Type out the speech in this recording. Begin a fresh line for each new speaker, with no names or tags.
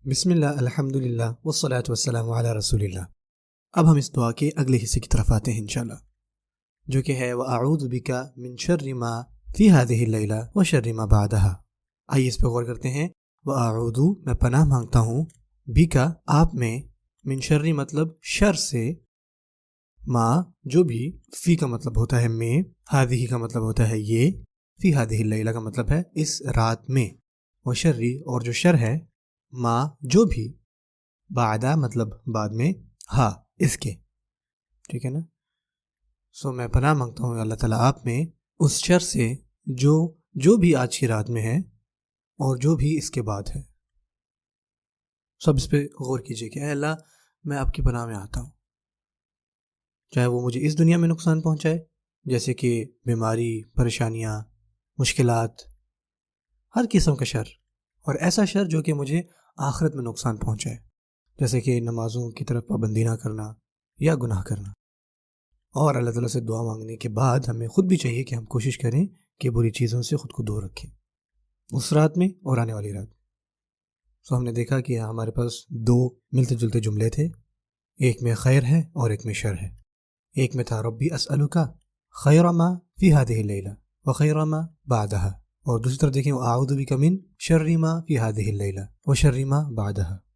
بسم اللہ الحمد للہ والصلاة والسلام علی رسول اللہ۔ اب ہم اس دعا کے اگلے حصے کی طرف آتے ہیں انشاءاللہ، جو کہ ہے وَأَعُوذُ بِكَ مِن شَرِّ مَا فِي هَذِهِ اللَّيْلَةِ وَشَرِّ مَا بَعْدَهَا۔ آئیے اس پہ غور کرتے ہیں۔ وَأَعُوذُ میں پناہ مانگتا ہوں، بِكَ آپ میں، من شر مطلب شر سے، ما جو بھی، فی کا مطلب ہوتا ہے میں، هذه کا مطلب ہوتا ہے یہ، فی هذه اللَّيْلَةِ کا مطلب ہے اس رات میں، وشر اور جو شر ہے، ما جو بھی، بعدہ مطلب بعد میں، ہاں اس کے، ٹھیک ہے نا۔ میں پناہ مانگتا ہوں اللہ تعالیٰ آپ میں اس شر سے جو بھی آج کی رات میں ہے اور جو بھی اس کے بعد ہے۔ سب اس پہ غور کیجئے کہ اے اللہ میں آپ کی پناہ میں آتا ہوں، چاہے وہ مجھے اس دنیا میں نقصان پہنچائے جیسے کہ بیماری، پریشانیاں، مشکلات، ہر قسم کا شر، اور ایسا شر جو کہ مجھے آخرت میں نقصان پہنچائے، جیسے کہ نمازوں کی طرف پابندی نہ کرنا یا گناہ کرنا۔ اور اللہ تعالیٰ سے دعا مانگنے کے بعد ہمیں خود بھی چاہیے کہ ہم کوشش کریں کہ بری چیزوں سے خود کو دور رکھیں اس رات میں اور آنے والی رات۔ ہم نے دیکھا کہ ہمارے پاس دو ملتے جلتے جملے تھے، ایک میں خیر ہے اور ایک میں شر ہے۔ ایک میں تھا ربی اسألک خیر ما فی هذه اللیلہ وخیر ما بعدها، اور دوسری طرف دیکھیں اعوذ بک من شر ما فی هذه اللیلہ وشر ما بعدها۔